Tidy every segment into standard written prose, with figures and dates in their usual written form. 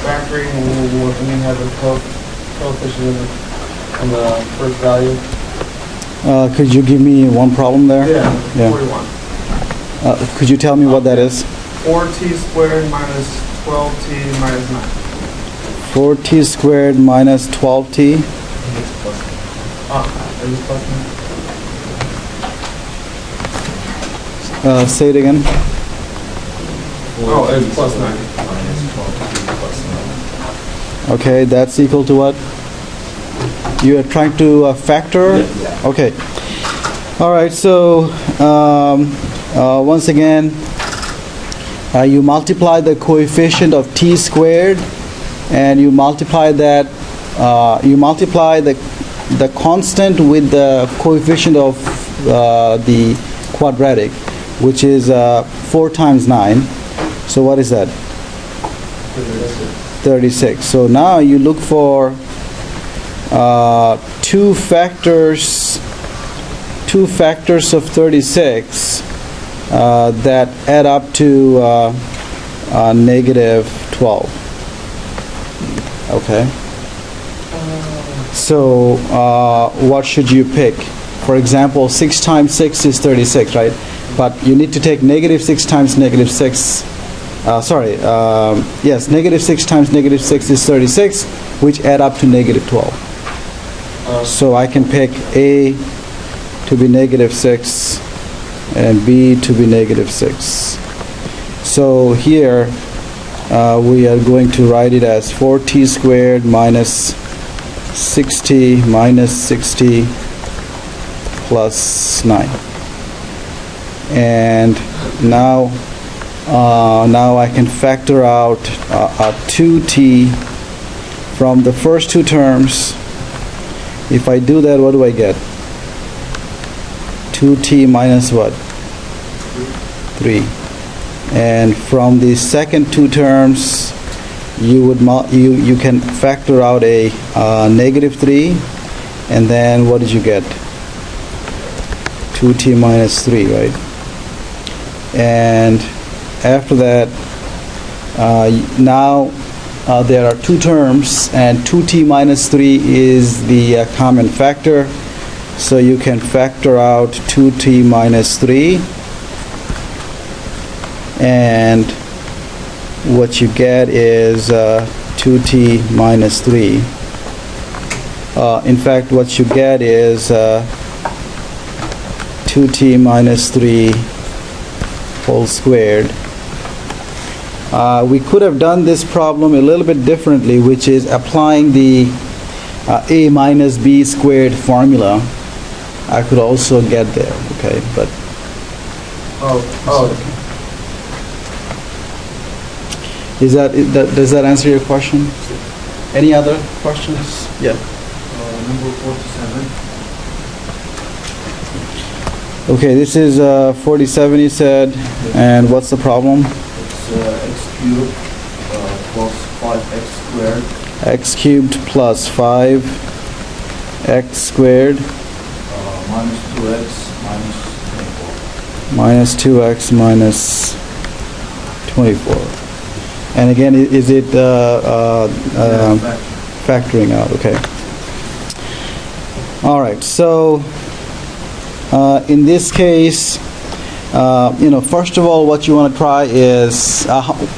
factoring when you have a coefficient in the first value? Could you give me one problem there? Yeah. 41. Could you tell me what that is? 4t squared minus 12t minus 9. 4t squared minus 12t. Is this plus 9? Say it again. Oh, it's plus 9. Minus 12t plus 9. Okay, that's equal to what? You are trying to factor? Yeah. Okay. All right, so once again, you multiply the coefficient of t squared, and you multiply that, you multiply the constant with the coefficient of the quadratic, which is 4 times 9. So what is that? 36. So now you look for two factors of 36 that add up to negative 12. Okay. So what should you pick? For example, 6 times 6 is 36, right? But you need to take negative 6 times negative 6. Yes, negative 6 times negative 6 is 36, which add up to negative 12. So I can pick A to be negative 6 and B to be negative 6. So here we are going to write it as 4t squared minus 6t minus 6t plus 9. And now I can factor out 2t from the first two terms. If I do that, what do I get? 2t minus what? 3. And from the second two terms, you can factor out a negative 3, and then what did you get? 2t minus 3, right? And after that, now there are two terms, and 2t minus 3 is the common factor. So you can factor out 2t minus 3, and what you get is 2t minus 3. In fact, what you get is 2t minus 3 whole squared. We could have done this problem a little bit differently, which is applying the a minus b squared formula. I could also get there, okay, but does that answer your question? Any other questions? Yeah. Number 47. Okay, this is 47, you said, and what's the problem? It's x cubed plus 5x squared. X cubed plus 5x squared Minus 2x minus 24. minus 2x minus 24. And again, is it factoring out? Okay. All right. So in this case, first of all, what you want to try is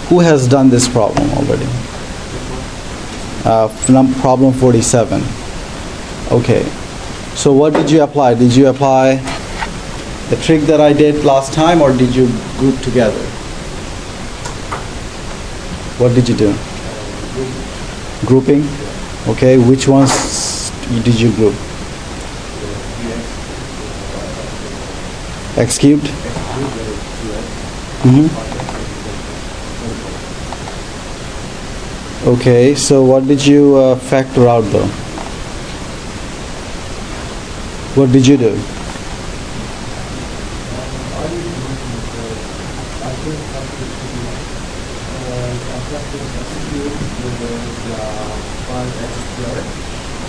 who has done this problem already? Problem 47. Okay. So what did you apply? Did you apply the trick that I did last time, or did you group together? What did you do? Grouping? Okay, which ones did you group? X cubed? Okay, so what did you factor out though? What did you do?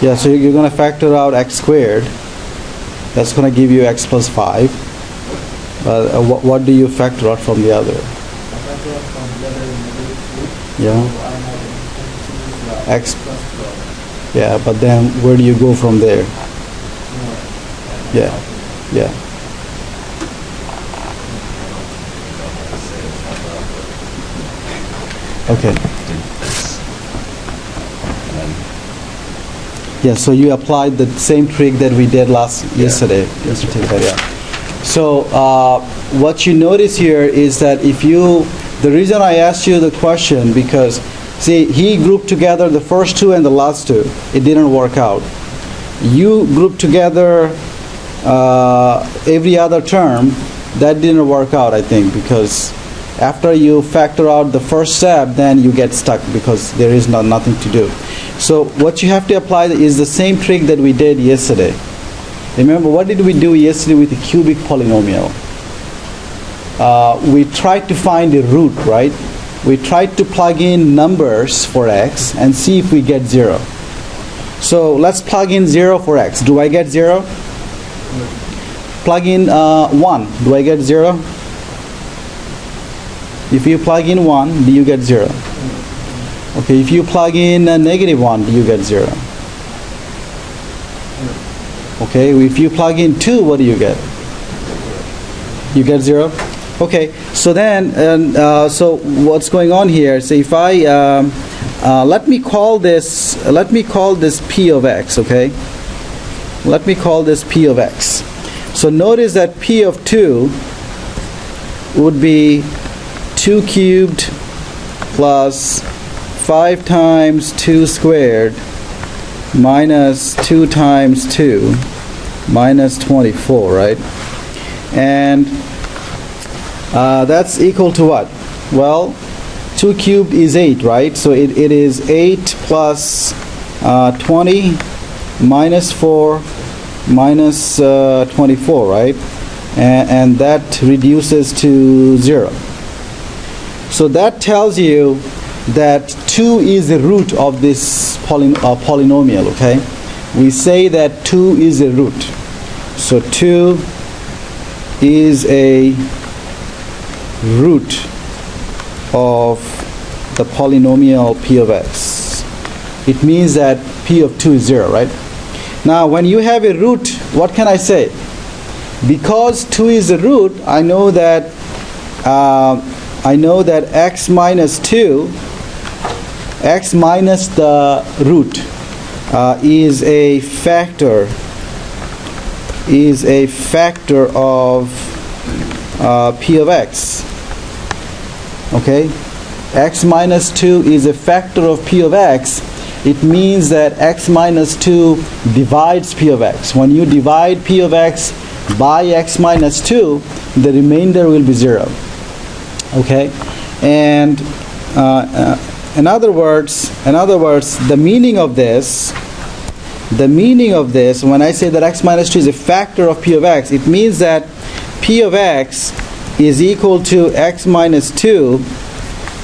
Yeah, so you're going to factor out x squared. That's going to give you x plus 5. What do you factor out from the other? I factor out from the other negative 2. Yeah. So I have X. Yeah, but then where do you go from there? Yeah, yeah. Okay. Yeah, so you applied the same trick that we did yesterday. Yeah. So what you notice here is that the reason I asked you the question, because see, he grouped together the first two and the last two. It didn't work out. You grouped together every other term. That didn't work out, I think, because after you factor out the first step, then you get stuck because there is nothing to do. So what you have to apply is the same trick that we did yesterday. Remember, what did we do yesterday with the cubic polynomial? We tried to find a root, right? We tried to plug in numbers for x and see if we get 0. So let's plug in 0 for x. Do I get 0? Plug in 1. Do I get 0? If you plug in 1, do you get 0? Okay, if you plug in -1, do you get 0? Okay, if you plug in 2, what do you get? You get 0? Okay, so then, so what's going on here? So if I, let me call this P of x, okay? Let me call this P of x. So notice that P of 2 would be 2 cubed plus 5 times 2 squared minus 2 times 2 minus 24, right? And that's equal to what? Well, 2 cubed is 8, right? So it is 8 plus 20 minus 4 minus 24, right? And that reduces to 0. So that tells you that 2 is the root of this polynomial, okay? We say that 2 is a root. So 2 is a root of the polynomial P of x. It means that P of 2 is 0, right? Now, when you have a root, what can I say? Because 2 is a root, I know that x minus 2, x minus the root is a factor of P of x. Okay, x minus 2 is a factor of P of x. It means that x minus 2 divides P of x. When you divide P of x by x minus 2, the remainder will be 0. Okay, and in other words, the meaning of this, when I say that x minus 2 is a factor of P of x, it means that P of x is equal to x minus 2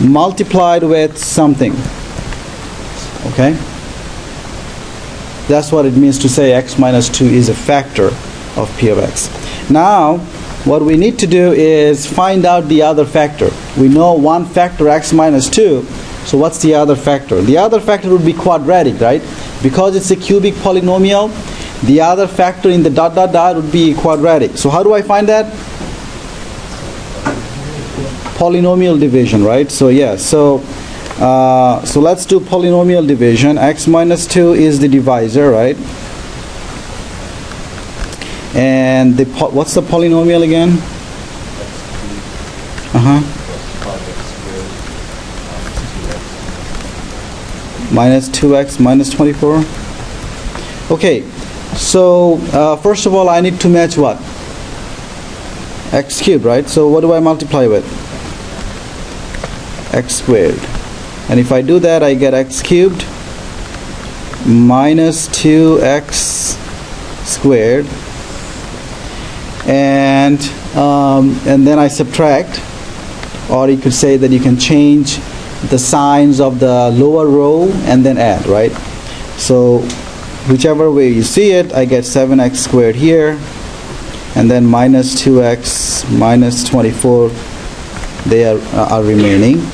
multiplied with something. Okay? That's what it means to say x minus 2 is a factor of P of x. Now, what we need to do is find out the other factor. We know one factor, x minus 2. So what's the other factor? The other factor would be quadratic, right? Because it's a cubic polynomial, the other factor in the dot dot dot would be quadratic. So how do I find that? Polynomial division, right? So yeah, so let's do polynomial division. X minus 2 is the divisor, right? And what's the polynomial again? Minus 2x minus 24. Okay, so first of all, I need to match what? X cubed, right? So what do I multiply with? X squared. And if I do that, I get x cubed minus 2x squared. And then I subtract, or you could say that you can change the signs of the lower row and then add, right? So whichever way you see it, I get 7x squared here, and then minus 2x minus 24, they are remaining.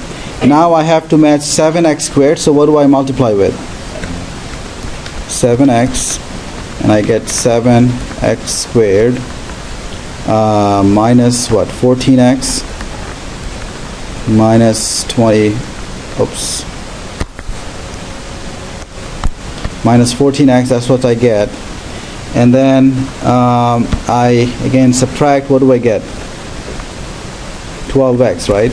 Now I have to match 7x squared, so what do I multiply with? 7x, and I get 7x squared minus what? 14x minus 20, oops, minus 14x, that's what I get. And then I again subtract, what do I get? 12x, right?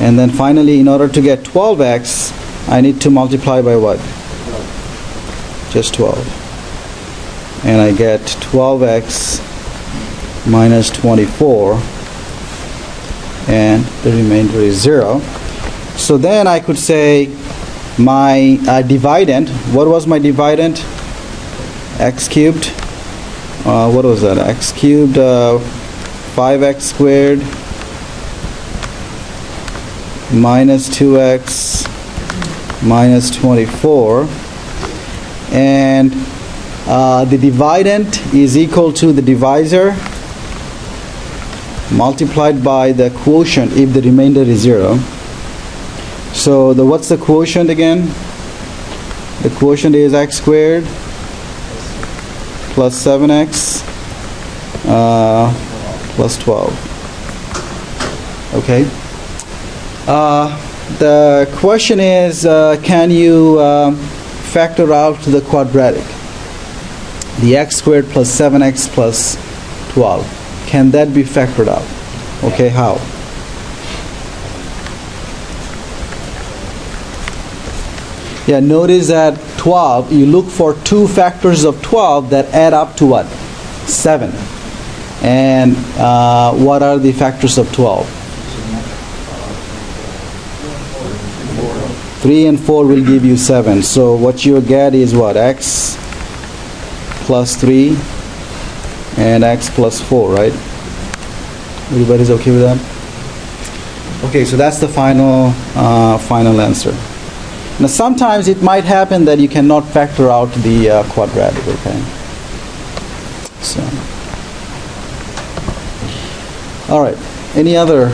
And then finally, in order to get 12x, I need to multiply by what? Just 12. And I get 12x minus 24, and the remainder is 0. So then I could say my dividend, what was my dividend? X cubed. What was that? X cubed, 5x squared minus 2x minus 24, and the dividend is equal to the divisor multiplied by the quotient if the remainder is 0. So what's the quotient again? The quotient is x squared plus 7x plus 12. Okay. The question is, can you factor out the quadratic? The x squared plus 7x plus 12. Can that be factored out? Okay, how? Yeah, notice that 12, you look for two factors of 12 that add up to what? 7. And what are the factors of 12? 3 and 4 will give you 7. So what you get is what? X plus 3 and x plus 4, right? Everybody's okay with that? Okay, so that's the final answer. Now sometimes it might happen that you cannot factor out the quadratic, okay? So, all right. Any other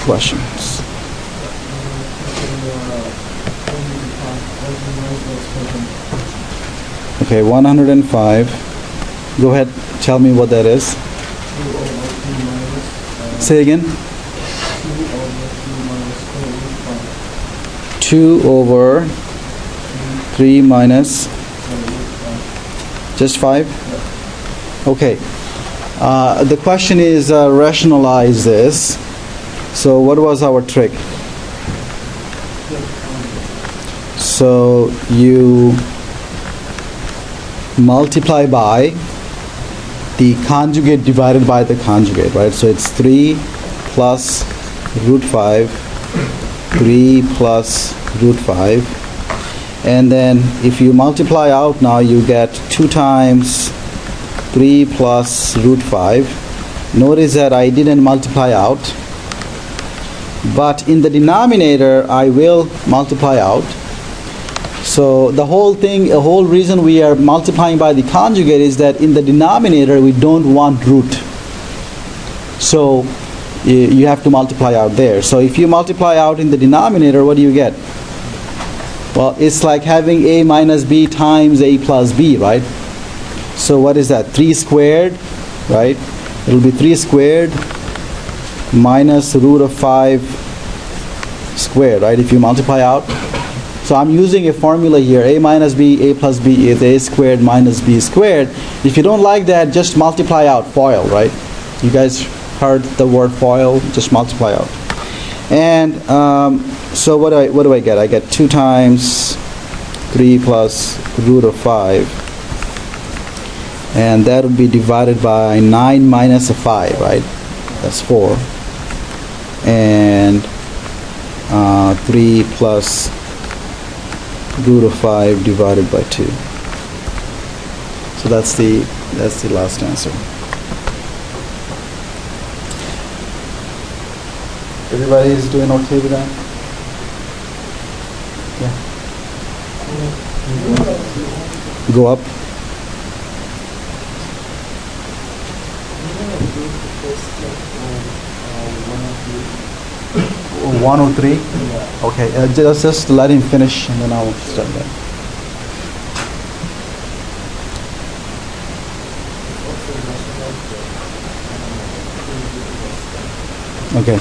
questions? Okay, 105. Go ahead, tell me what that is. Say again. 2 over 3 minus just 5? Okay. The question is rationalize this. So what was our trick? So you multiply by the conjugate divided by the conjugate, right? So it's 3 plus root 5, 3 plus root 5, and then if you multiply out now, you get 2 times 3 plus root 5. Notice that I didn't multiply out, but in the denominator I will multiply out. So the whole reason we are multiplying by the conjugate is that in the denominator we don't want root. So you have to multiply out there. So if you multiply out in the denominator, what do you get? Well, it's like having a minus b times a plus b, right? So what is that? 3 squared, right? It will be 3 squared minus root of 5 squared, right? If you multiply out. So I'm using a formula here. A minus b, a plus b is a squared minus b squared. If you don't like that, just multiply out, FOIL, right? You guys heard the word FOIL, just multiply out. And so what do I get? I get 2 times 3 plus root of 5. And that would be divided by 9 minus a 5, right? That's 4. And 3 plus root of 5 divided by 2. So that's the last answer. Everybody is doing okay with that? Yeah. Go up. 103? Yeah. Okay, just let him finish and then I'll start that. Okay.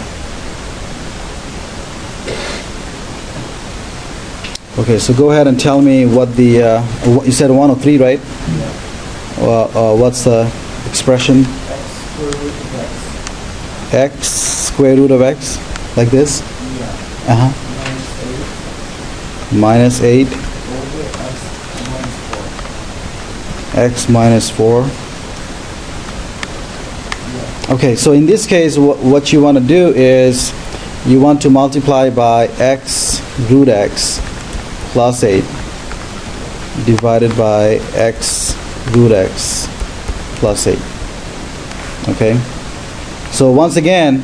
Okay, so go ahead and tell me what the, you said 103, right? Yeah. What's the expression? X square root of x. X square root of x, like this? Yeah. Uh-huh. Minus 8 -8, over x minus 4. x minus 4. Yeah. Okay, so in this case, what you want to do is you want to multiply by x root x plus 8 divided by x root x plus 8. Okay? So once again,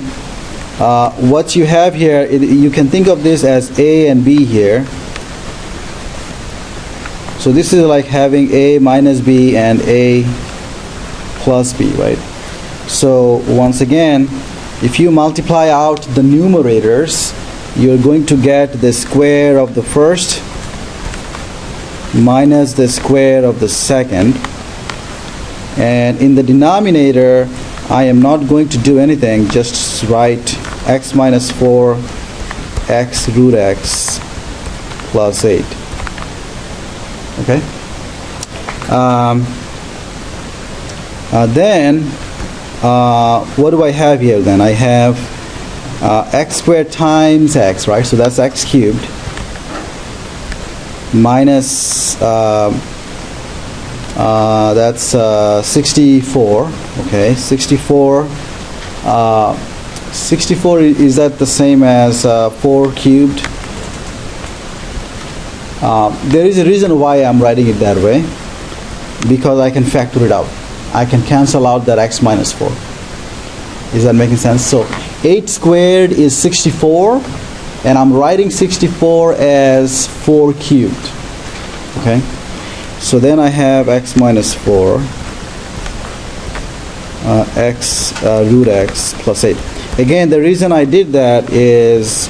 what you have here, you can think of this as a and b here. So this is like having a minus b and a plus b, right? So once again, if you multiply out the numerators, you're going to get the square of the first minus the square of the second. And in the denominator, I am not going to do anything, just write x minus 4 x root x plus 8. Okay? Then, what do I have here then? I have x squared times x, right? So that's x cubed minus, that's 64. Okay, 64. 64, is that the same as 4 cubed? There is a reason why I'm writing it that way, because I can factor it out. I can cancel out that x minus 4. Is that making sense? So 8 squared is 64, and I'm writing 64 as 4 cubed. Okay? So then I have x minus 4, x root x plus 8. Again, the reason I did that is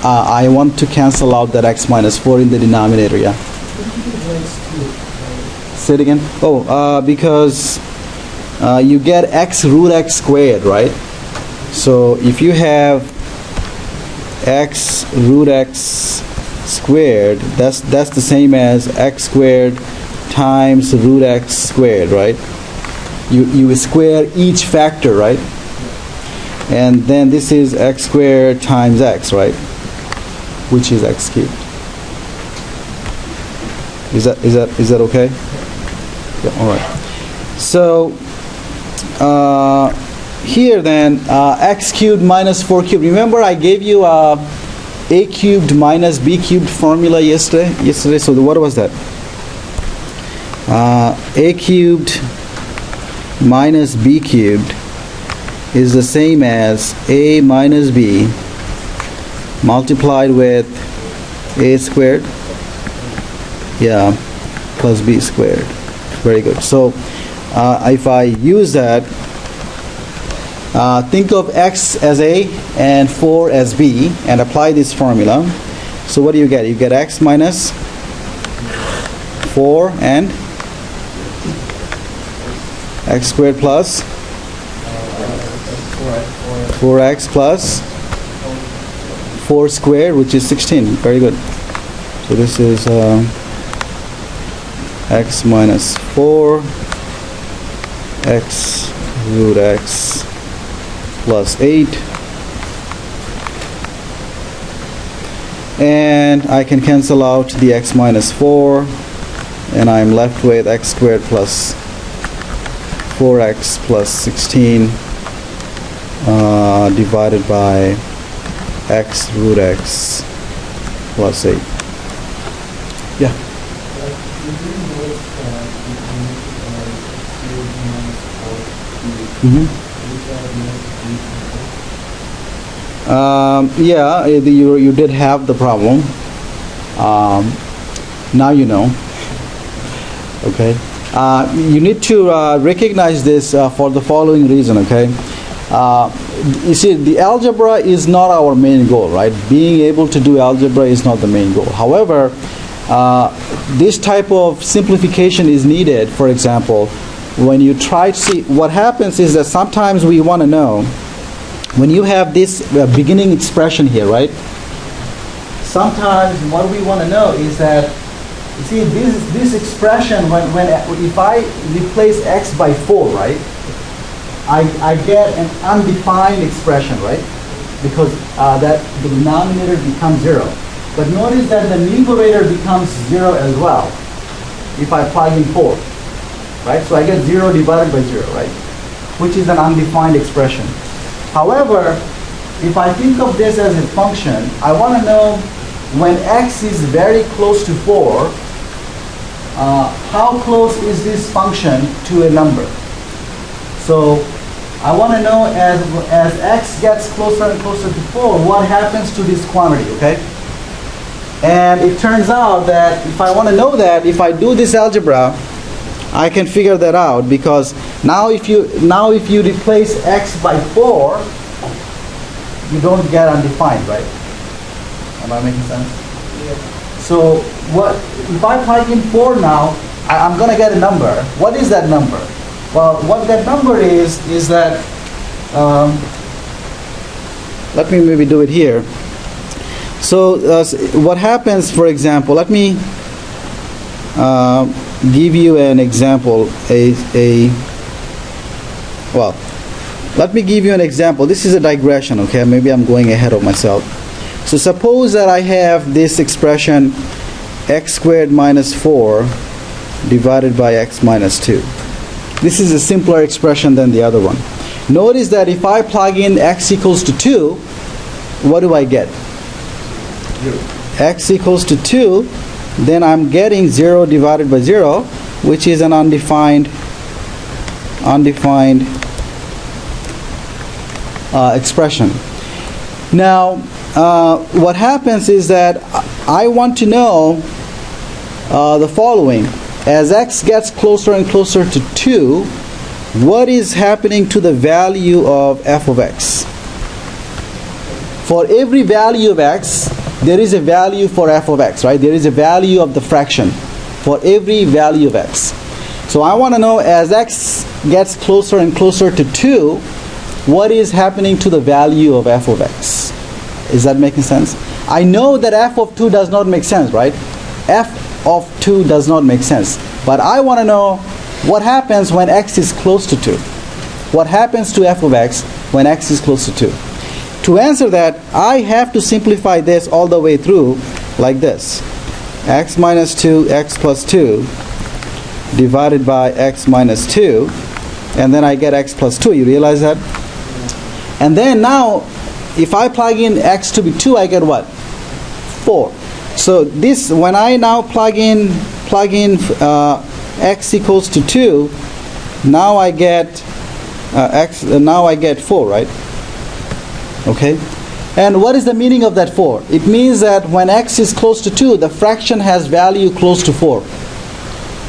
I want to cancel out that x minus 4 in the denominator, yeah? Say it again? Oh, because you get x root x squared, right? So if you have x root x squared, that's the same as x squared times root x squared, right? You square each factor, right? And then this is x squared times x, right? Which is x cubed. Is that okay? Yeah, all right. So here then, x cubed minus 4 cubed. Remember I gave you a cubed minus b cubed formula yesterday. So what was that? A cubed minus b cubed is the same as a minus b multiplied with a squared, yeah, plus b squared. Very good. So if I use that, think of x as a and 4 as b and apply this formula. So what do you get? You get x minus 4 and x squared plus 4x plus 4 squared, which is 16. Very good. So this is x minus 4 x root x plus 8, and I can cancel out the x minus 4, and I'm left with x squared plus 4x plus 16 divided by x root x plus 8. Yeah. Yeah, you did have the problem. Now you know. Okay. You need to recognize this for the following reason. Okay. You see, the algebra is not our main goal, right? Being able to do algebra is not the main goal. However, this type of simplification is needed. For example, when you try to see, what happens is that sometimes we want to know, when you have this beginning expression here, right? Sometimes what we want to know is that, you see, this expression, if I replace x by 4, right? I get an undefined expression, right? Because that the denominator becomes 0. But notice that the numerator becomes 0 as well if I plug in 4, right? So I get 0 divided by 0, right? Which is an undefined expression. However, if I think of this as a function, I want to know when x is very close to 4, how close is this function to a number? So I want to know as x gets closer and closer to 4, what happens to this quantity, okay? And it turns out that if I want to know that, if I do this algebra, I can figure that out, because now if you replace x by 4, you don't get undefined, right? Am I making sense? Yeah. So if I plug in 4 now, I'm going to get a number. What is that number? Well, what that number is that, let me maybe do it here. So what happens, for example, let me give you an example. Let me give you an example. This is a digression, okay? Maybe I'm going ahead of myself. So suppose that I have this expression x squared minus 4 divided by x minus 2. This is a simpler expression than the other one. Notice that if I plug in x equals to 2, what do I get? 0. X equals to 2, then I'm getting 0 divided by 0, which is an undefined expression. Now, what happens is that I want to know the following. As x gets closer and closer to 2, what is happening to the value of f of x? For every value of x, there is a value for f of x, right? There is a value of the fraction for every value of x. So I want to know, as x gets closer and closer to 2, what is happening to the value of f of x? Is that making sense? I know that f of 2 does not make sense, right? F of 2 does not make sense. But I want to know what happens when x is close to 2. What happens to f of x when x is close to 2? To answer that, I have to simplify this all the way through like this. X minus 2, x plus 2 divided by x minus 2, and then I get x plus 2. You realize that? And then now, if I plug in x to be 2, I get what? 4. So this, when I now plug in x equals to 2, now I get now I get 4, right? Okay. And what is the meaning of that 4? It means that when x is close to 2, the fraction has value close to 4.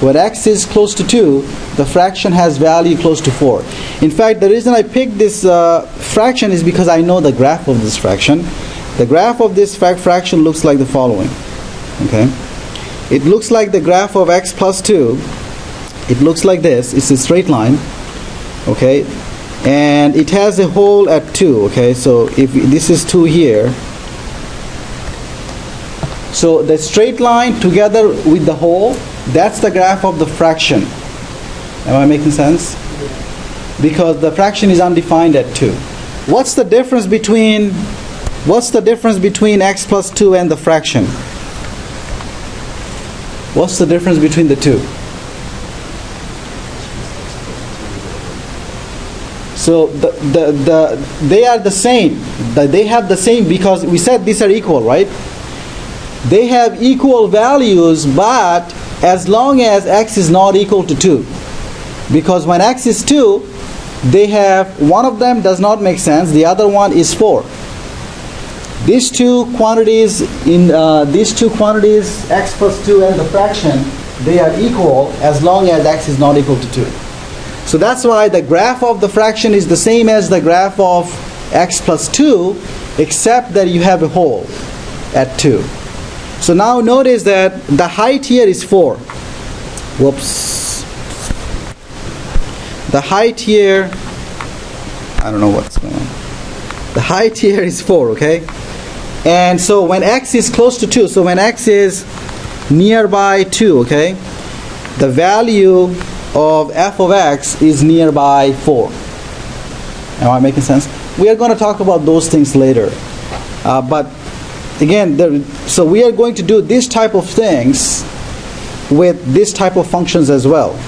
When x is close to 2, the fraction has value close to 4. In fact, the reason I picked this fraction is because I know the graph of this fraction. The graph of this fraction looks like the following. Okay, it looks like the graph of x plus 2. It looks like this. It's a straight line. Okay, and it has a hole at 2. Okay, so if this is 2 here, so the straight line together with the hole, that's the graph of the fraction. Am I making sense? Because the fraction is undefined at 2. What's the difference between x plus 2 and the fraction? What's the difference between the two? So they are the same. They have the same, because we said these are equal, right? They have equal values, but as long as x is not equal to 2. Because when x is 2, they have, one of them does not make sense, the other one is 4. These two quantities, x plus 2 and the fraction, they are equal as long as x is not equal to 2. So that's why the graph of the fraction is the same as the graph of x plus 2, except that you have a hole at 2. So now notice that the height here is 4. Whoops. The height here, I don't know what's going on. The height here is 4, okay? And so when x is close to 2, so when x is nearby 2, okay, the value of f of x is nearby 4. Am I making sense? We are going to talk about those things later. But again, so we are going to do this type of things with this type of functions as well.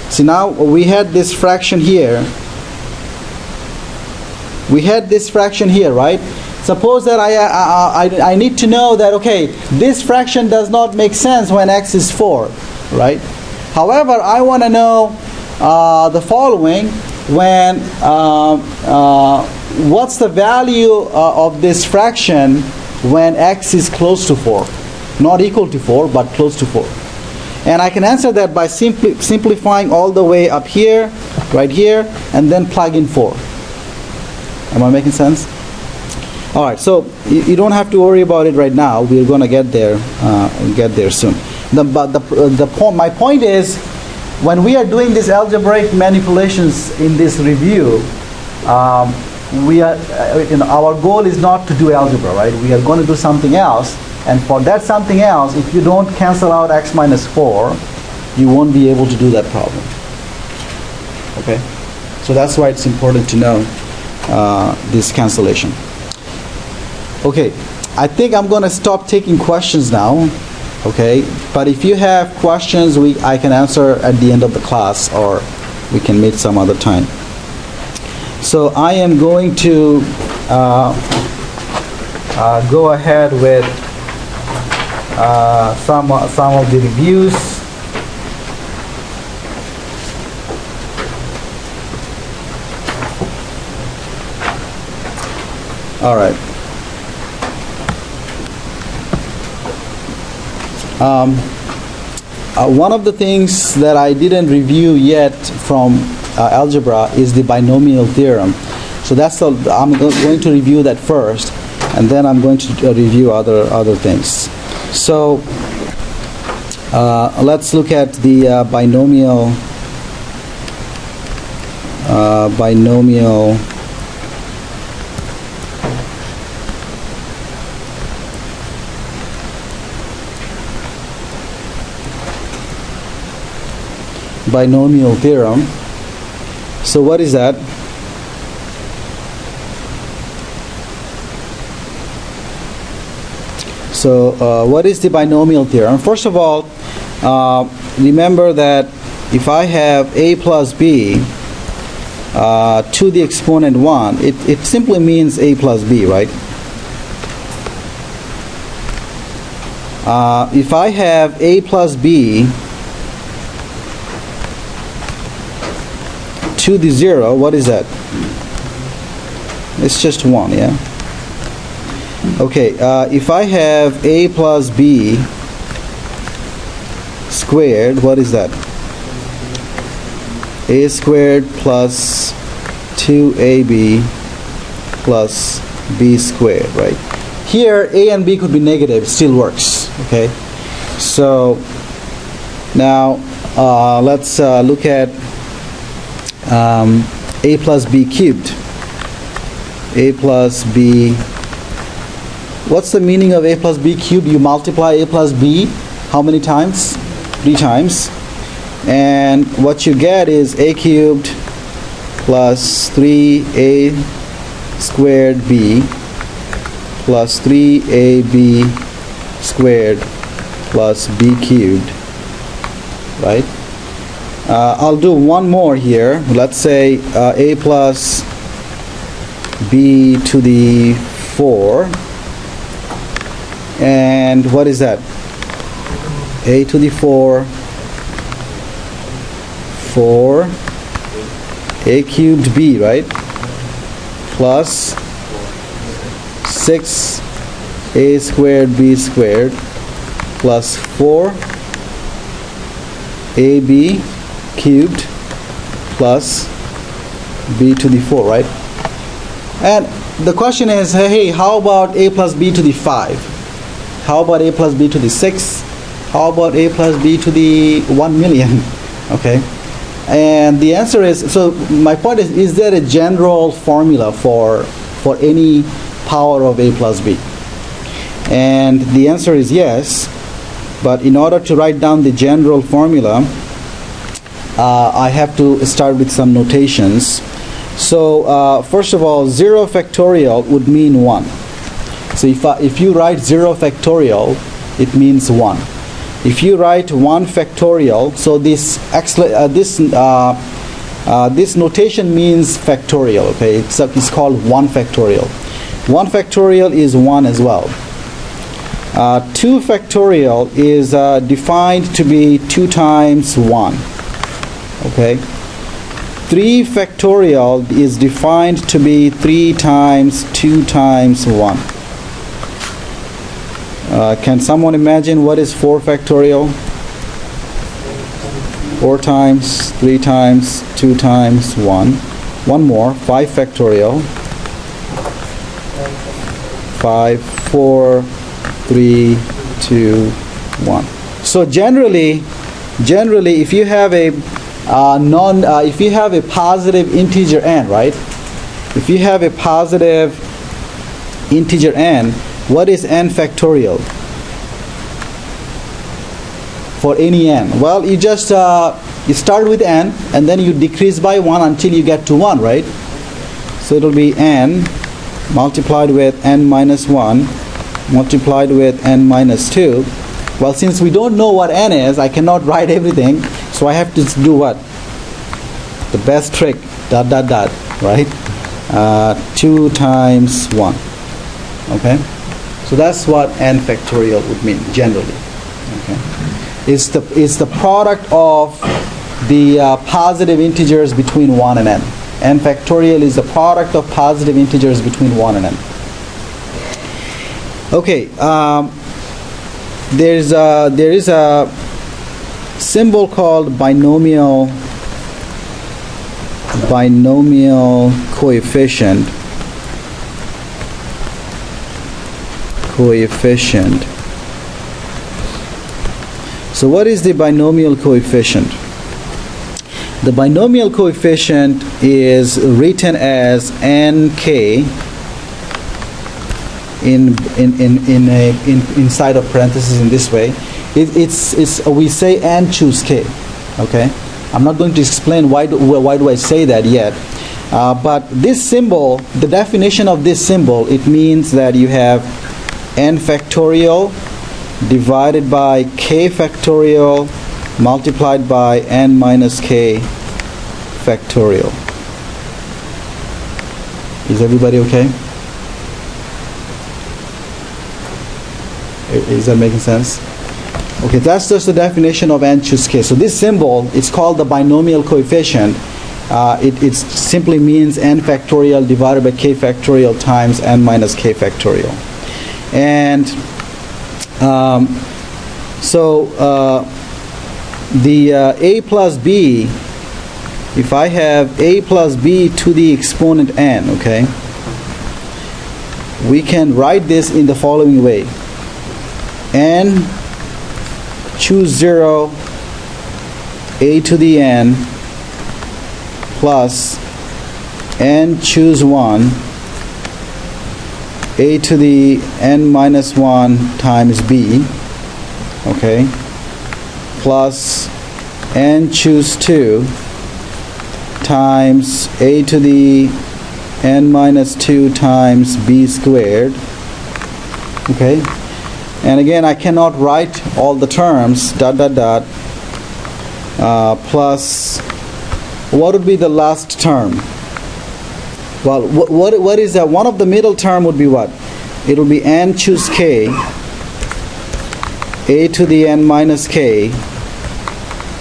See, now we had this fraction here. We had this fraction here, right? Suppose that I need to know that, okay, this fraction does not make sense when x is 4, right? However, I want to know the following: when what's the value of this fraction when x is close to 4? Not equal to 4, but close to 4. And I can answer that by simplifying all the way up here, right here, and then plug in 4. Am I making sense? All right, so you don't have to worry about it right now. We're going to get there soon. My point is, when we are doing these algebraic manipulations in this review, our goal is not to do algebra, right? We are going to do something else, and for that something else, if you don't cancel out x minus 4, you won't be able to do that problem. Okay, so that's why it's important to know this cancellation. Okay, I think I'm going to stop taking questions now. Okay, but if you have questions, I can answer at the end of the class, or we can meet some other time. So I am going to go ahead with some of the reviews. All right. One of the things that I didn't review yet from algebra is the binomial theorem. So I'm going to review that first, and then I'm going to review other things. So let's look at the binomial theorem. So what is that? So what is the binomial theorem? First of all, remember that if I have a plus b to the exponent 1, it simply means a plus b, right? If I have a plus b to the 0, what is that? It's just 1, yeah? Okay, if I have a plus b squared, what is that? A squared plus 2ab plus b squared, right? Here, a and b could be negative, it still works, okay? So, now, let's look at a plus b cubed. A plus b. What's the meaning of a plus b cubed? You multiply a plus b how many times? 3 times. And what you get is a cubed plus 3a squared b plus 3ab squared plus b cubed, right? I'll do one more here. Let's say a plus b to the 4. And what is that? A to the 4, 4, a cubed b, right? Plus 6 a squared b squared plus 4 ab cubed plus b to the 4, right? And the question is, hey, how about a plus b to the 5? How about a plus b to the 6? How about a plus b to the 1 million? Okay. And the answer is, so my point is there a general formula for any power of a plus b? And the answer is yes. But in order to write down the general formula, I have to start with some notations. So first of all, 0 factorial would mean 1. So if you write 0 factorial, it means 1. If you write 1 factorial, so this notation means factorial. Okay, it's called 1 factorial. 1 factorial is 1 as well. 2 factorial is defined to be 2 times 1. Okay. 3 factorial is defined to be 3 times 2 times 1. Can someone imagine what is 4 factorial? 4 times, 3 times, 2 times 1. One more, 5 factorial. 5, 4, 3, 2, 1. So generally, if you have a if you have a positive integer n, right? If you have a positive integer n, what is n factorial for any n? Well, you just you start with n and then you decrease by 1 until you get to 1, right? So it'll be n multiplied with n minus 1 multiplied with n minus 2. Well, since we don't know what n is, I cannot write everything, so I have to do what? The best trick, dot dot dot, right? 2 times 1. Okay? So that's what n factorial would mean generally. Okay? It's the product of the positive integers between 1 and n. N factorial is the product of positive integers between 1 and n. Okay, there is a symbol called binomial coefficient. So what is the binomial coefficient? The binomial coefficient is written as nk inside of parentheses in this way. We say n choose k. Okay, I'm not going to explain why do I say that yet. But this symbol, the definition of this symbol, it means that you have n factorial divided by k factorial multiplied by n minus k factorial. Is everybody okay? Is that making sense? Okay, that's just the definition of n choose k. So this symbol, it's called the binomial coefficient. It simply means n factorial divided by k factorial times n minus k factorial. And the a plus b, if I have a plus b to the exponent n, okay, we can write this in the following way. N choose 0 a to the n plus n choose 1 a to the n minus 1 times b, okay, plus n choose 2 times a to the n minus 2 times b squared. Okay, and again I cannot write all the terms, dot dot dot, plus what would be the last term? Well, what is that? One of the middle term would be what? It will be n choose k a to the n minus k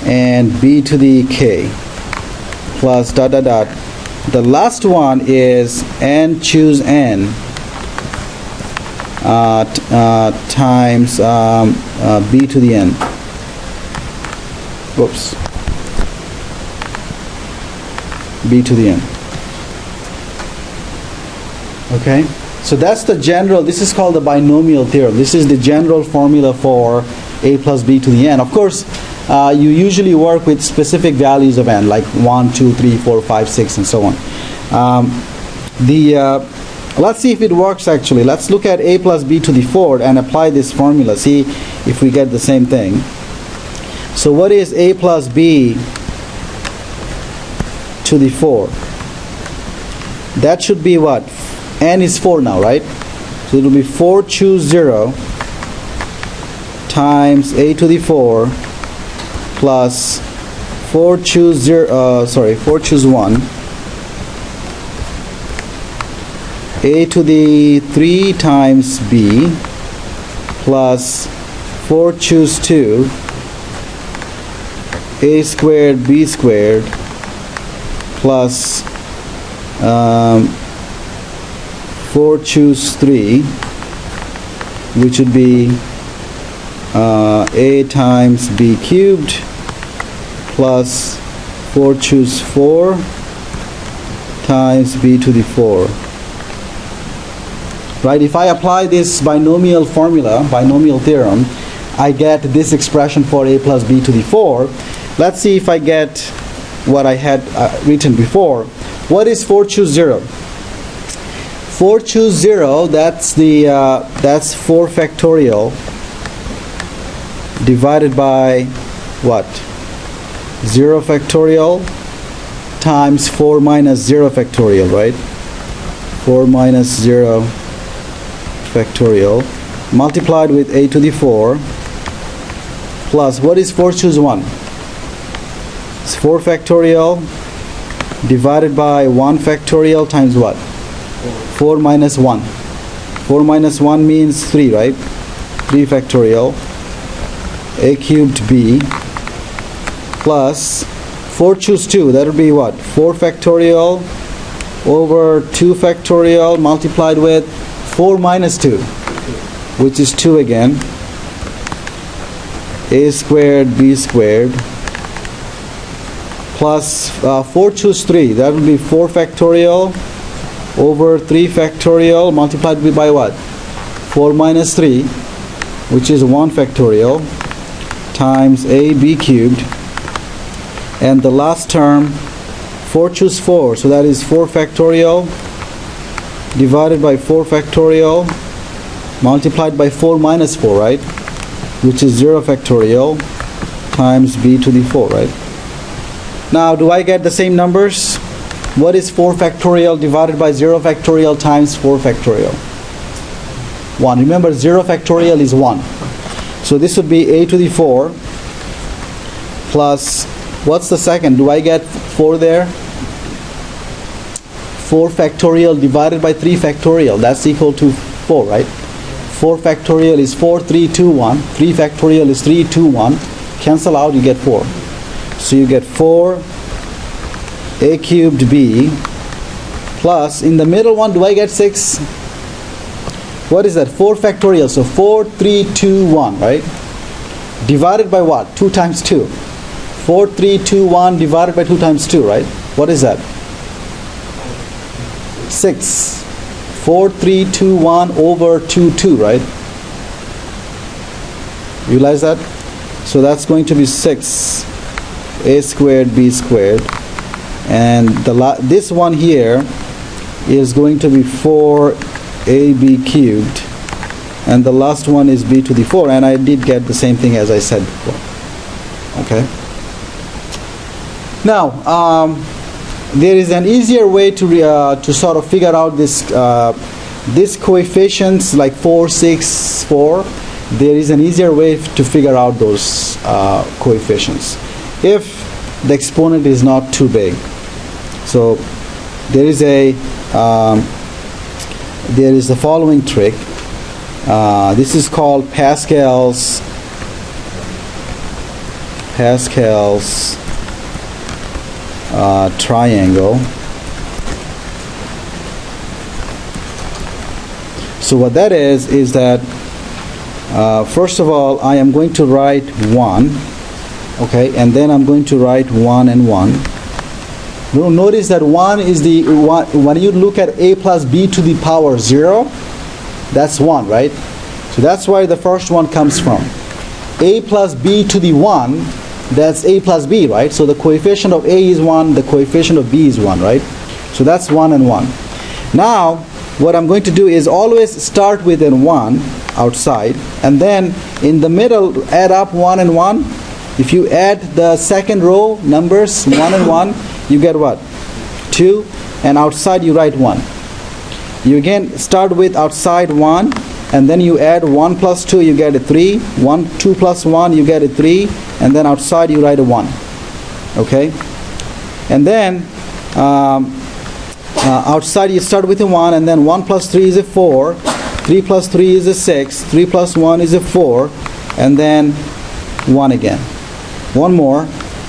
and b to the k plus dot dot dot. The last one is n choose n times b to the n. Whoops. b to the n. Okay, so that's the general, this is called the binomial theorem. This is the general formula for a plus b to the n. Of course, you usually work with specific values of n, like 1, 2, 3, 4, 5, 6, and so on. Let's see if it works actually. Let's look at a plus b to the 4 and apply this formula. See if we get the same thing. So what is a plus b to the 4? That should be what? N is 4 now, right? So it will be 4 choose 0 times a to the 4 plus 4 choose 4 choose 1 a to the 3 times b plus 4 choose 2 a squared b squared plus 4 choose 3, which would be a times b cubed plus 4 choose 4 times b to the 4. Right? If I apply this binomial formula, binomial theorem, I get this expression for a plus b to the 4. Let's see if I get what I had written before. What is 4 choose 0? 4 choose 0, that's 4 factorial divided by what? 0 factorial times 4 minus 0 factorial, right? 4 minus 0 factorial multiplied with a to the 4 plus, what is 4 choose 1? It's 4 factorial divided by 1 factorial times what? 4 minus 1. 4 minus 1 means 3, right? 3 factorial a cubed b plus 4 choose 2. That would be what? 4 factorial over 2 factorial multiplied with 4 minus 2, which is 2 again. A squared b squared plus 4 choose 3. That would be 4 factorial over 3 factorial multiplied by what? 4 minus 3, which is 1 factorial times a b cubed, and the last term 4 choose 4, so that is 4 factorial divided by 4 factorial multiplied by 4 minus 4, right? Which is 0 factorial times b to the 4, right? Now, do I get the same numbers? What is 4 factorial divided by 0 factorial times 4 factorial? 1. Remember, 0 factorial is 1. So this would be a to the 4 plus, what's the second? Do I get 4 there? 4 factorial divided by 3 factorial. That's equal to 4, right? 4 factorial is 4, 3, 2, 1. 3 factorial is 3, 2, 1. Cancel out, you get 4. So you get 4 a cubed b plus, in the middle one, do I get 6? What is that? 4 factorial. So 4, 3, 2, 1, right? Divided by what? 2 times 2. 4, 3, 2, 1 divided by 2 times 2, right? What is that? 6. 4, 3, 2, 1 over 2, 2, right? Realize that? So that's going to be 6 a squared b squared, and this one here is going to be 4ab cubed, and the last one is b to the 4, and I did get the same thing as I said before. Okay. Now, there is an easier way to sort of figure out this coefficients like 4, 6, 4. There is an easier way to figure out those coefficients if the exponent is not too big. So there is the following trick. This is called Pascal's triangle. So what that is that first of all, I am going to write 1, okay, and then I'm going to write 1 and 1, Notice that 1 is the one. When you look at a plus b to the power 0, that's 1, right? So that's where the first one comes from. A plus b to the 1, that's a plus b, right? So the coefficient of a is 1, the coefficient of b is 1, right? So that's 1 and 1. Now, what I'm going to do is always start with a 1 outside, and then in the middle add up 1 and 1. If you add the second row numbers 1 and 1, you get what? 2, and outside you write 1. You again start with outside 1, and then you add 1 plus 2, you get a 3. 2 plus 1, you get a 3, and then outside you write a 1. Okay? And then outside you start with a 1, and then 1 plus 3 is a 4, 3 plus 3 is a 6, 3 plus 1 is a 4, and then 1 again. One more.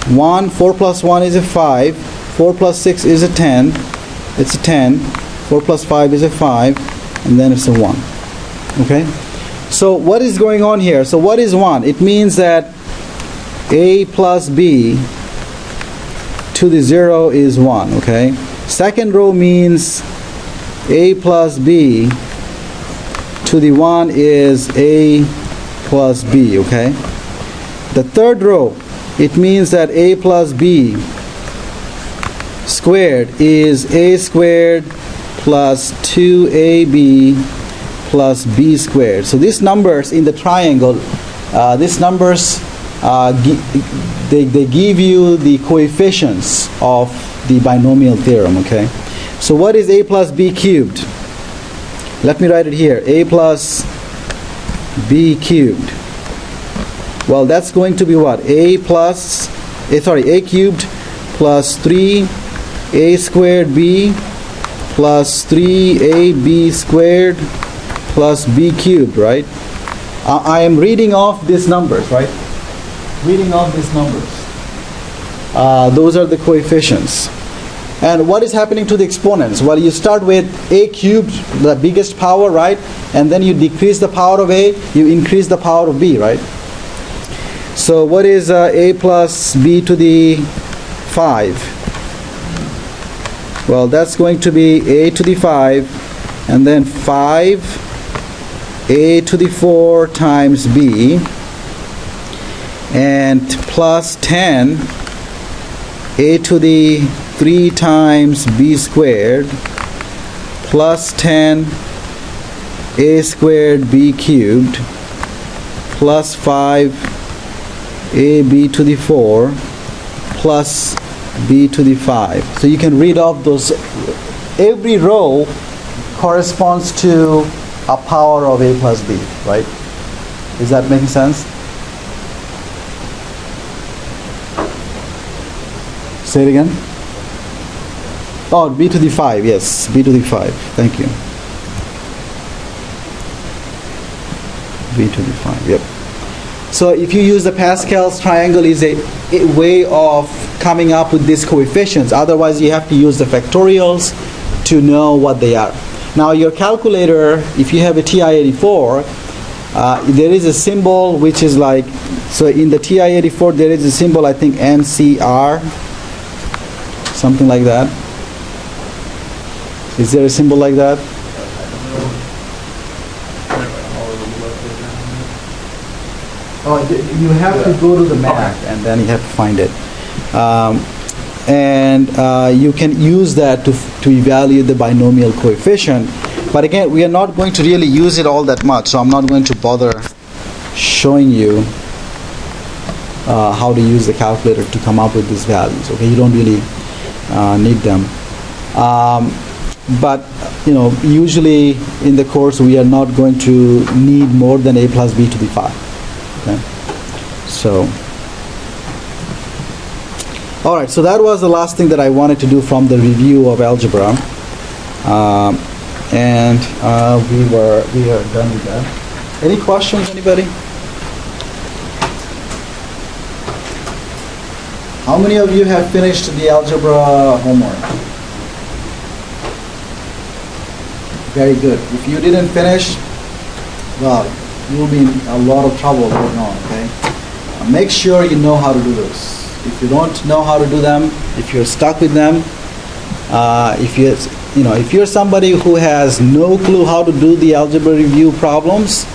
4 plus 1 is a 5, 4 plus 6 is a 10, it's a 10, 4 plus 5 is a 5, and then it's a 1. Okay? So what is going on here? So what is 1? It means that a plus b to the 0 is 1, okay? Second row means a plus b to the 1 is a plus b, okay? The third row, it means that a plus b squared is a squared plus 2ab plus b squared. So these numbers in the triangle, these numbers, they give you the coefficients of the binomial theorem, okay? So what is a plus b cubed? Let me write it here. A plus b cubed. Well, that's going to be what? A cubed plus 3a squared b plus 3ab squared plus b cubed, right? I am reading off these numbers, right? Reading off these numbers. Those are the coefficients. And what is happening to the exponents? Well, you start with a cubed, the biggest power, right? And then you decrease the power of a, you increase the power of b, right? So what is a plus b to the 5? Well, that's going to be a to the 5, and then 5 a to the 4 times b, and plus 10 a to the 3 times b squared plus 10 a squared b cubed plus 5 ab to the 4 plus b to the 5. So you can read off those. Every row corresponds to a power of a plus b, right? Is that making sense? Say it again. Oh, b to the 5, yes, b to the 5. Thank you. B to the 5, yep. So if you use the Pascal's triangle is a way of coming up with these coefficients. Otherwise, you have to use the factorials to know what they are. Now, your calculator, if you have a TI-84, there is a symbol which is like, so in the TI-84 there is a symbol, I think NCR, something like that. Is there a symbol like that? Oh, you have to go to the math and then you have to find it. You can use that to evaluate the binomial coefficient. But again, we are not going to really use it all that much, so I'm not going to bother showing you how to use the calculator to come up with these values. Okay, you don't really need them. But usually in the course we are not going to need more than a plus b to the 5. Okay, so. All right, so that was the last thing that I wanted to do from the review of algebra, and we are done with that. Any questions, anybody? How many of you have finished the algebra homework? Very good. If you didn't finish, well, you'll be in a lot of trouble going on. Okay, make sure you know how to do this. If you don't know how to do them, if you're stuck with them, if you're somebody who has no clue how to do the algebra review problems,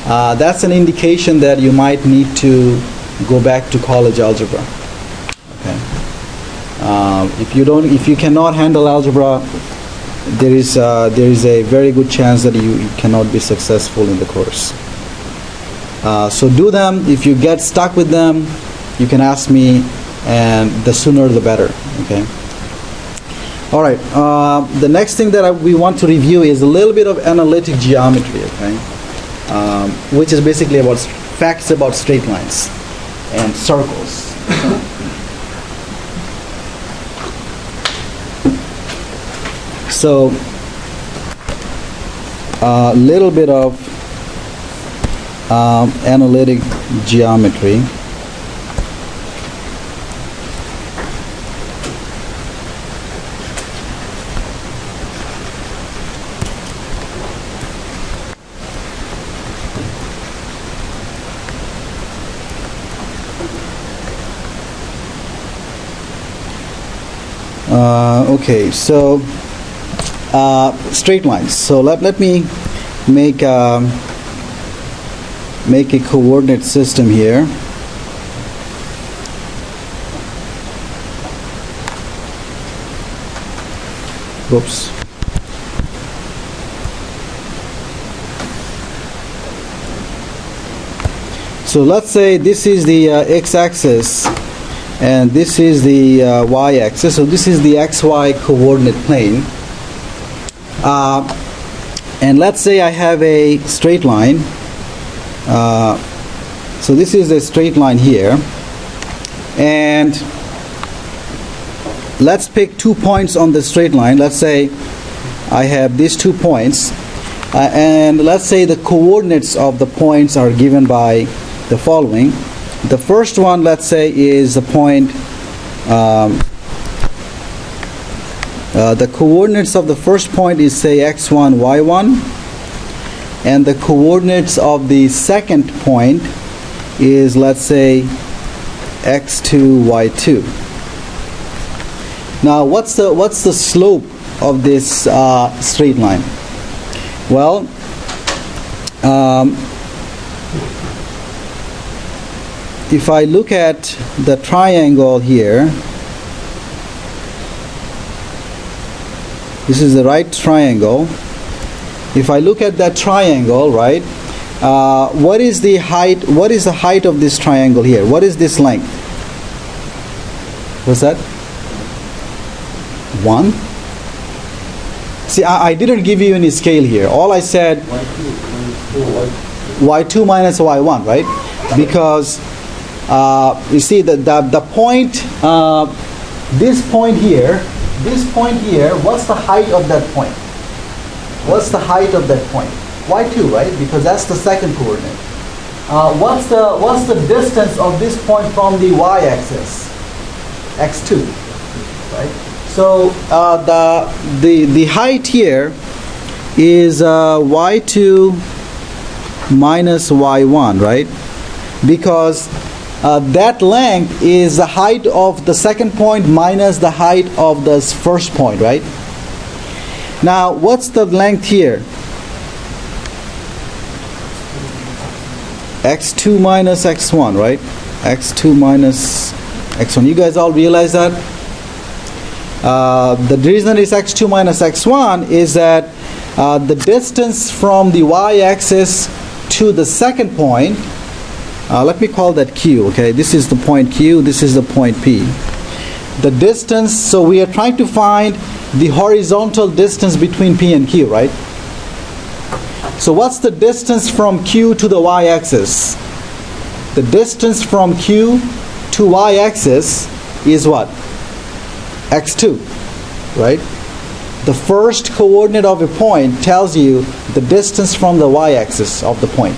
that's an indication that you might need to go back to college algebra. Okay. If you cannot handle algebra, there is a very good chance that you cannot be successful in the course. So do them. If you get stuck with them, you can ask me, and the sooner the better. Okay. All right. The next thing that we want to review is a little bit of analytic geometry. Okay, which is basically about facts about straight lines and circles. So a little bit of analytic geometry. Okay, so straight lines. So let me make a coordinate system here. Whoops. So let's say this is the x-axis and this is the y-axis. So this is the xy coordinate plane. And let's say I have a straight line. So this is a straight line here. And let's pick 2 points on the straight line. Let's say I have these 2 points. And let's say the coordinates of the points are given by the following. The first one, let's say, is a point. The coordinates of the first point is, say, x1, y1. And the coordinates of the second point is, let's say, x2, y2. Now, what's the slope of this straight line? Well, if I look at the triangle here, this is the right triangle. If I look at that triangle, right, what is the height? What is the height of this triangle here? What is this length? What's that? 1? See, I didn't give you any scale here. All I said, y2 minus y1, right? Because you see the point, this point here, what's the height of that point? What's the height of that point? y2, right? Because that's the second coordinate. What's the distance of this point from the y-axis? x2, right? So the height here is y2 minus y1, right? Because that length is the height of the second point minus the height of the first point, right? Now, what's the length here? x2 minus x1, right? x2 minus x1. You guys all realize that? The reason it's x2 minus x1 is that the distance from the y-axis to the second point, let me call that Q, okay? This is the point Q, this is the point P. The distance, so we are trying to find the horizontal distance between P and Q, right? So what's the distance from Q to the y-axis? The distance from Q to y-axis is what? x2, right? The first coordinate of a point tells you the distance from the y-axis of the point.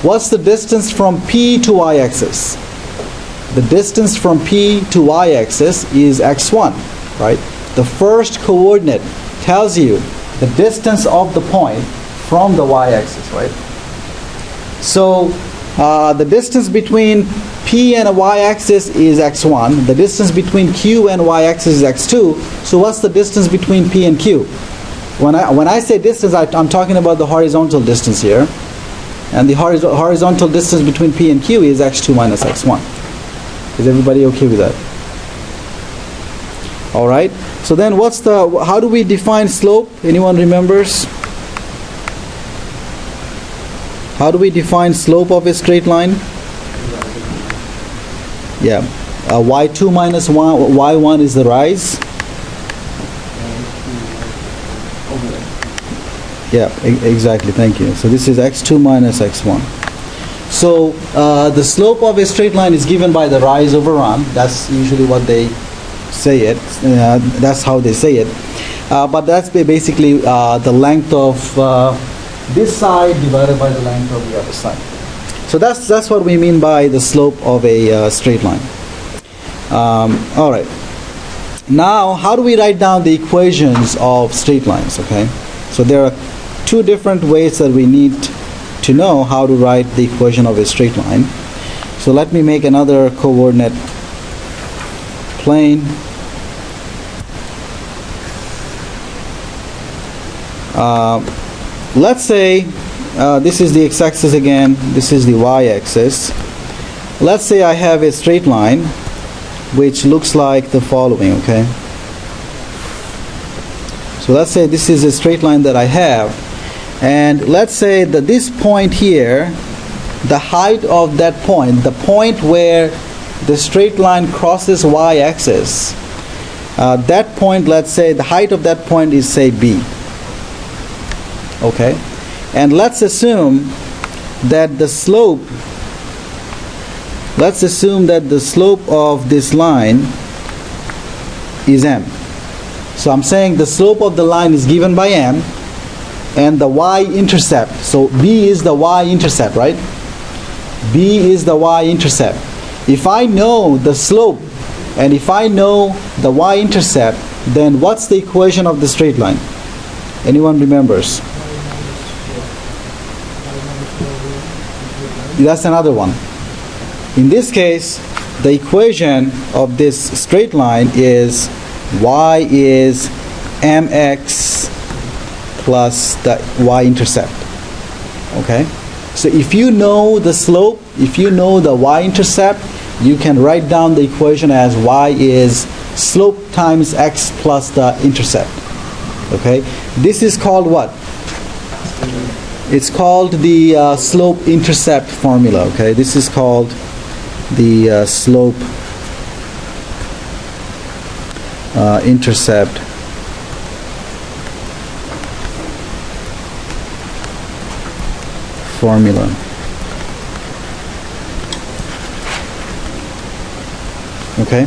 What's the distance from P to y-axis? The distance from P to y-axis is x1, right? The first coordinate tells you the distance of the point from the y-axis, right? So the distance between P and a y-axis is x1. The distance between Q and y-axis is x2. So what's the distance between P and Q? When I say distance, I'm talking about the horizontal distance here. And the horizontal distance between P and Q is x2 minus x1. Is everybody okay with that? All right. So then how do we define slope? Anyone remembers? How do we define slope of a straight line? Yeah. y2 minus y1 is the rise. Yeah, exactly. Thank you. So this is x2 minus x1. So the slope of a straight line is given by the rise over run. That's usually what they say it. That's how they say it. But that's basically the length of this side divided by the length of the other side. So that's what we mean by the slope of a straight line. All right. Now, how do we write down the equations of straight lines? Okay. So there are two different ways that we need to know how to write the equation of a straight line. So let me make another coordinate plane. Let's say this is the x-axis again, this is the y-axis. Let's say I have a straight line which looks like the following, okay? So let's say this is a straight line that I have, and let's say that this point here, the height of that point, the point where the straight line crosses y-axis, that point, let's say the height of that point is, say, b. Okay? And let's assume that the slope of this line is m. So I'm saying the slope of the line is given by m, and the y-intercept, so b is the y-intercept, right? B is the y-intercept. If I know the slope and if I know the y-intercept, then what's the equation of the straight line? Anyone remembers? That's another one. In this case, the equation of this straight line is y is mx plus the y-intercept. Okay? So if you know the slope, if you know the y-intercept, you can write down the equation as y is slope times x plus the intercept. Okay? This is called what? It's called the slope-intercept formula. Okay? This is called the slope-intercept formula. Okay?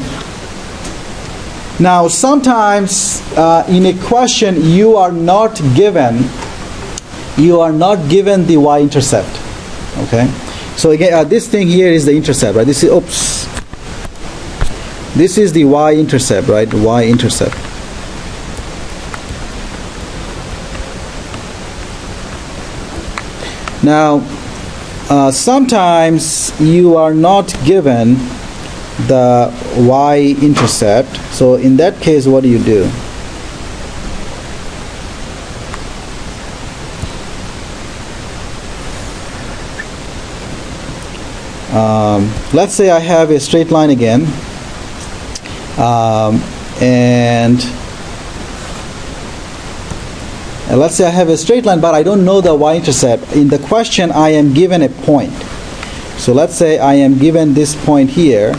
Now, sometimes in a question you are not given the y-intercept. Okay? So again, this thing here is the intercept, right? This is the y-intercept, right? Y-intercept. Now, sometimes you are not given the y-intercept. So in that case, what do you do? Let's say I have a straight line again, and let's say I have a straight line, but I don't know the y-intercept. In the question, I am given a point. So let's say I am given this point here,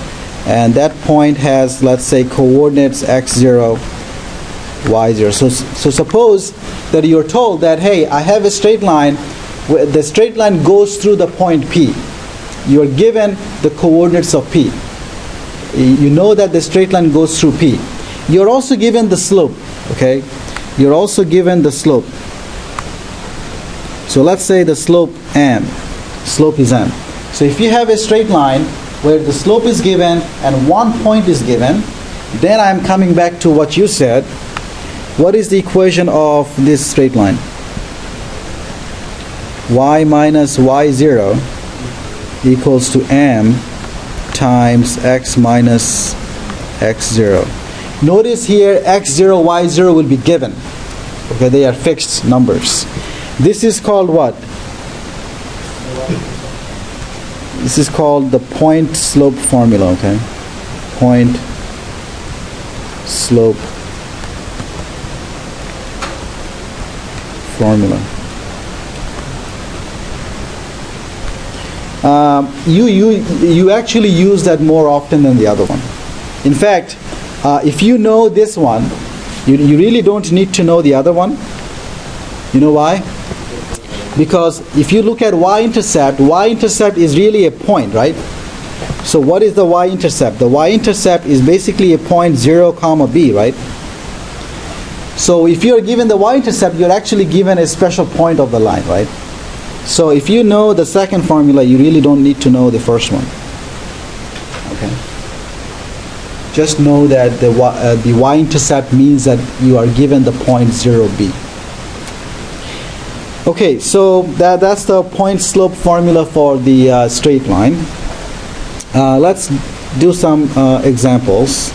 and that point has, let's say, coordinates x0, y0. So suppose that you're told that, hey, I have a straight line, the straight line goes through the point P. You're given the coordinates of P. You know that the straight line goes through P. You're also given the slope, okay? You're also given the slope. So let's say the slope m. Slope is m. So if you have a straight line where the slope is given and one point is given, then I'm coming back to what you said. What is the equation of this straight line? Y minus y0 equals to m times x minus x0. Notice here x0, y0 will be given. Okay, they are fixed numbers. This is called what? This is called the point slope formula, okay? Point slope formula. You actually use that more often than the other one. In fact, if you know this one, you really don't need to know the other one. You know why? Because if you look at y-intercept is really a point, right? So what is the y-intercept? The y-intercept is basically a point 0, comma b, right? So if you're given the y-intercept, you're actually given a special point of the line, right? So if you know the second formula, you really don't need to know the first one. Okay? Just know that the y-intercept means that you are given the point 0b. Okay, so that's the point slope formula for the straight line. Let's do some examples.